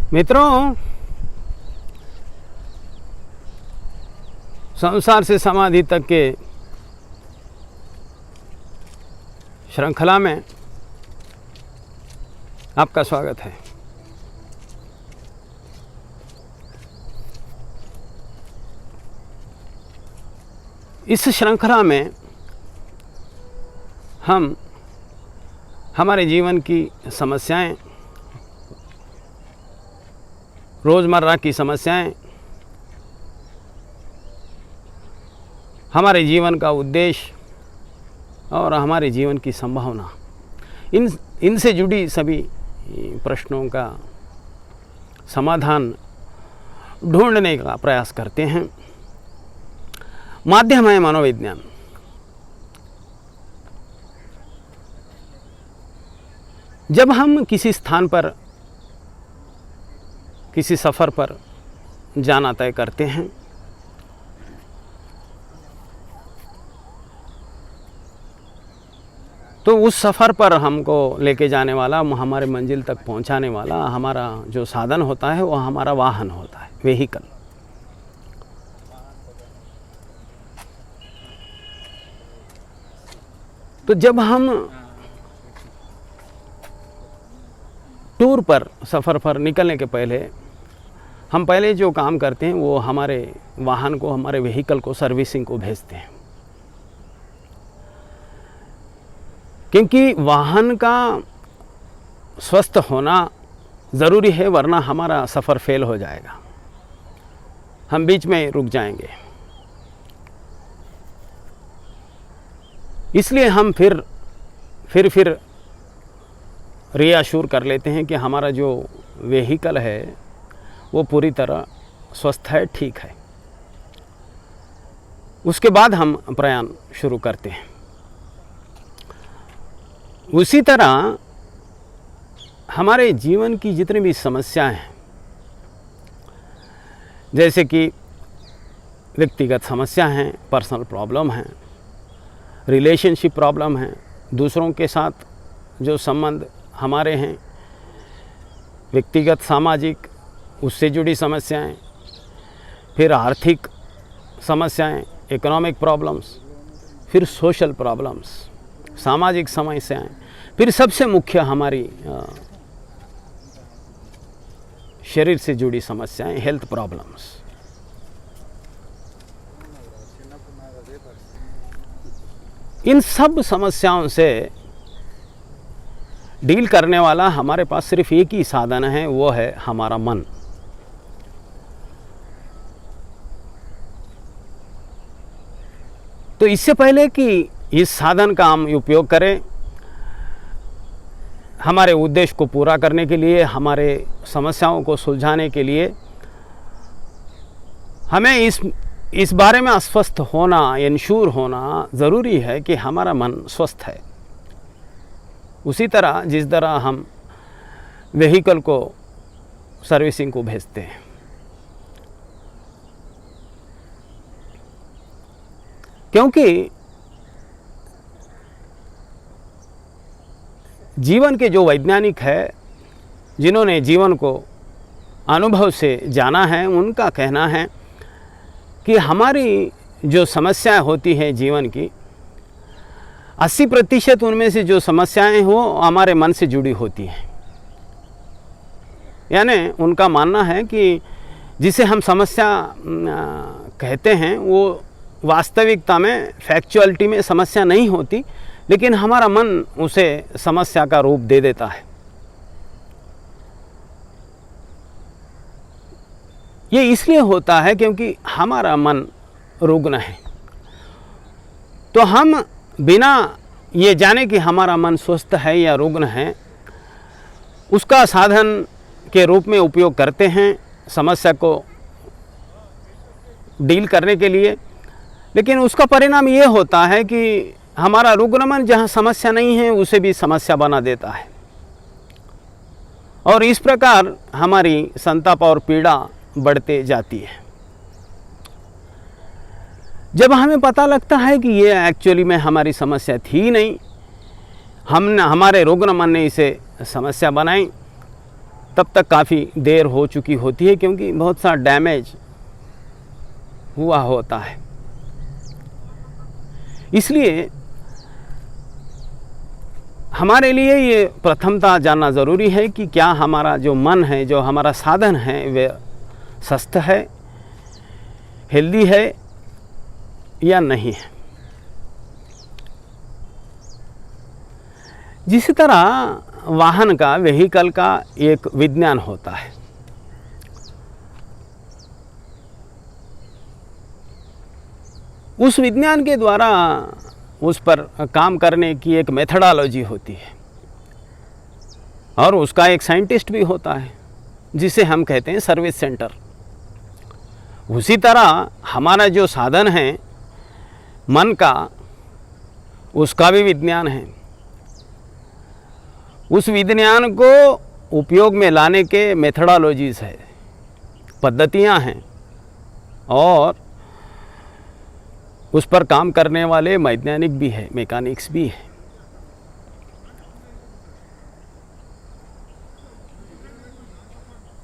मित्रों, संसार से समाधि तक के श्रृंखला में आपका स्वागत है। इस श्रृंखला में हम हमारे जीवन की समस्याएं, रोज़मर्रा की समस्याएं, हमारे जीवन का उद्देश्य और हमारे जीवन की संभावना, इनसे जुड़ी सभी प्रश्नों का समाधान ढूंढने का प्रयास करते हैं। माध्यम है मनोविज्ञान। जब हम किसी स्थान पर, किसी सफ़र पर जाना तय करते हैं तो उस सफ़र पर हमको लेके जाने वाला, हमारे मंजिल तक पहुंचाने वाला हमारा जो साधन होता है वो हमारा वाहन होता है, व्हीकल। तो जब हम टूर पर, सफ़र पर निकलने के पहले हम पहले जो काम करते हैं वो हमारे वाहन को, हमारे व्हीकल को सर्विसिंग को भेजते हैं, क्योंकि वाहन का स्वस्थ होना ज़रूरी है, वरना हमारा सफ़र फेल हो जाएगा, हम बीच में रुक जाएंगे। इसलिए हम फिर रीअश्योर कर लेते हैं कि हमारा जो व्हीकल है वो पूरी तरह स्वस्थ है, ठीक है। उसके बाद हम प्रयाण शुरू करते हैं। उसी तरह हमारे जीवन की जितनी भी समस्याएं हैं, जैसे कि व्यक्तिगत समस्या हैं, पर्सनल प्रॉब्लम हैं, रिलेशनशिप प्रॉब्लम हैं, दूसरों के साथ जो संबंध हमारे हैं, व्यक्तिगत सामाजिक उससे जुड़ी समस्याएं, फिर आर्थिक समस्याएं, इकोनॉमिक प्रॉब्लम्स, फिर सोशल प्रॉब्लम्स, सामाजिक समस्याएं, फिर सबसे मुख्य हमारी शरीर से जुड़ी समस्याएं, हेल्थ प्रॉब्लम्स। इन सब समस्याओं से डील करने वाला हमारे पास सिर्फ एक ही साधन है, वो है हमारा मन। तो इससे पहले कि इस साधन का हम उपयोग करें, हमारे उद्देश्य को पूरा करने के लिए, हमारे समस्याओं को सुलझाने के लिए, हमें इस बारे में आश्वस्त होना, इंश्योर होना ज़रूरी है कि हमारा मन स्वस्थ है। उसी तरह जिस तरह हम व्हीकल को सर्विसिंग को भेजते हैं, क्योंकि जीवन के जो वैज्ञानिक है, जिन्होंने जीवन को अनुभव से जाना है, उनका कहना है कि हमारी जो समस्याएं होती हैं जीवन की, 80% उनमें से जो समस्याएं वो हमारे मन से जुड़ी होती हैं। यानी उनका मानना है कि जिसे हम समस्या कहते हैं वो वास्तविकता में, फैक्चुअलिटी में समस्या नहीं होती, लेकिन हमारा मन उसे समस्या का रूप दे देता है। ये इसलिए होता है क्योंकि हमारा मन रुग्ण है। तो हम बिना ये जाने कि हमारा मन स्वस्थ है या रुग्ण है, उसका साधन के रूप में उपयोग करते हैं समस्या को डील करने के लिए। लेकिन उसका परिणाम ये होता है कि हमारा रुग्ण मन जहाँ समस्या नहीं है उसे भी समस्या बना देता है, और इस प्रकार हमारी संताप और पीड़ा बढ़ते जाती है। जब हमें पता लगता है कि ये एक्चुअली में हमारी समस्या थी नहीं, हमारे रुग्ण मन ने इसे समस्या बनाई, तब तक काफ़ी देर हो चुकी होती है, क्योंकि बहुत सा डैमेज हुआ होता है। इसलिए हमारे लिए ये प्रथमता जानना ज़रूरी है कि क्या हमारा जो मन है, जो हमारा साधन है, वे स्वस्थ है, हेल्दी है या नहीं है। जिस तरह वाहन का, व्हीकल का एक विज्ञान होता है, उस विज्ञान के द्वारा उस पर काम करने की एक मेथडोलॉजी होती है और उसका एक साइंटिस्ट भी होता है, जिसे हम कहते हैं सर्विस सेंटर। उसी तरह हमारा जो साधन है मन का, उसका भी विज्ञान है। उस विज्ञान को उपयोग में लाने के मेथडोलॉजीज है, पद्धतियां हैं और उस पर काम करने वाले वैज्ञानिक भी है, मैकेनिक्स भी है।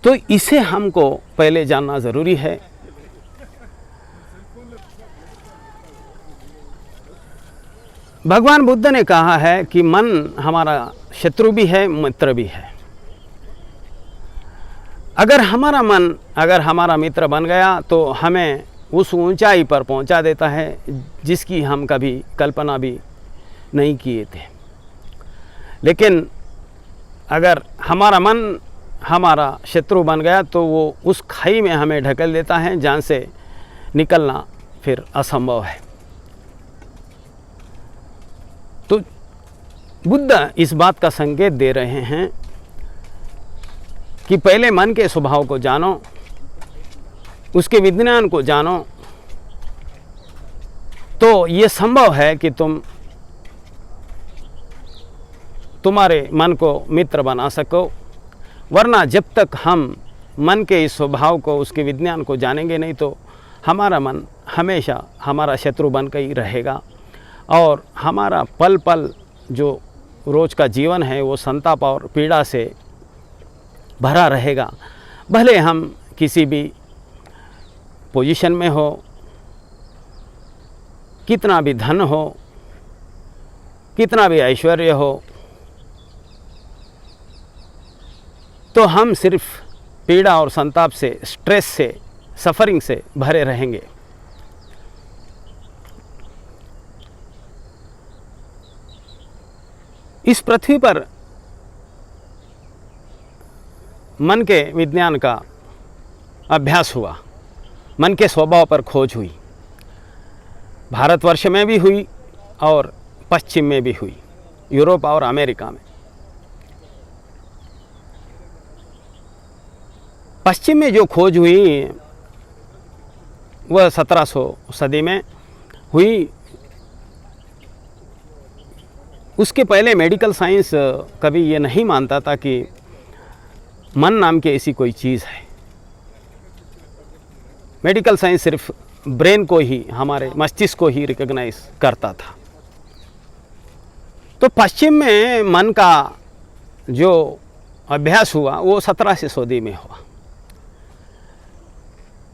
तो इसे हमको पहले जानना ज़रूरी है। भगवान बुद्ध ने कहा है कि मन हमारा शत्रु भी है, मित्र भी है। अगर हमारा मन अगर हमारा मित्र बन गया तो हमें उस ऊंचाई पर पहुंचा देता है जिसकी हम कभी कल्पना भी नहीं किए थे। लेकिन अगर हमारा मन हमारा शत्रु बन गया तो वो उस खाई में हमें ढकेल देता है जहाँ से निकलना फिर असंभव है। तो बुद्ध इस बात का संकेत दे रहे हैं कि पहले मन के स्वभाव को जानो, उसके विज्ञान को जानो, तो ये संभव है कि तुम्हारे मन को मित्र बना सको। वरना जब तक हम मन के इस स्वभाव को, उसके विज्ञान को जानेंगे नहीं तो हमारा मन हमेशा हमारा शत्रु बनकर ही रहेगा और हमारा पल पल जो रोज़ का जीवन है वो संताप और पीड़ा से भरा रहेगा। भले हम किसी भी पोजीशन में हो, कितना भी धन हो, कितना भी ऐश्वर्य हो, तो हम सिर्फ पीड़ा और संताप से, स्ट्रेस से, सफरिंग से भरे रहेंगे। इस पृथ्वी पर मन के विज्ञान का अभ्यास हुआ, मन के स्वभाव पर खोज हुई। भारतवर्ष में भी हुई और पश्चिम में भी हुई, यूरोप और अमेरिका में। पश्चिम में जो खोज हुई वह 1700 सदी में हुई। उसके पहले मेडिकल साइंस कभी ये नहीं मानता था कि मन नाम की ऐसी कोई चीज़ है। मेडिकल साइंस सिर्फ ब्रेन को ही, हमारे मस्तिष्क को ही रिकॉग्नाइज करता था। तो पश्चिम में मन का जो अभ्यास हुआ वो 1700 सदी में हुआ।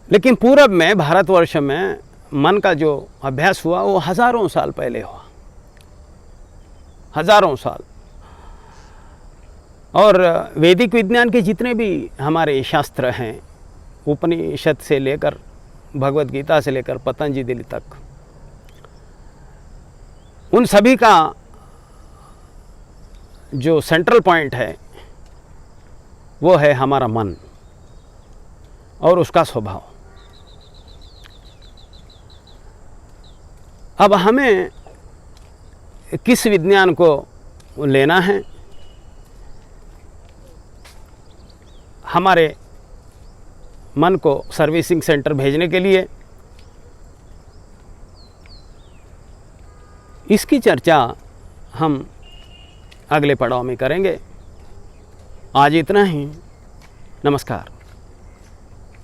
लेकिन पूरब में, भारतवर्ष में मन का जो अभ्यास हुआ वो हज़ारों साल पहले हुआ, हज़ारों साल। और वैदिक विज्ञान के जितने भी हमारे शास्त्र हैं, उपनिषद से लेकर भगवत गीता से लेकर पतंजलि तक, उन सभी का जो सेंट्रल पॉइंट है वो है हमारा मन और उसका स्वभाव। अब हमें किस विज्ञान को लेना है? हमारे मन को सर्विसिंग सेंटर भेजने के लिए। इसकी चर्चा हम अगले पड़ाव में करेंगे। आज इतना ही। नमस्कार।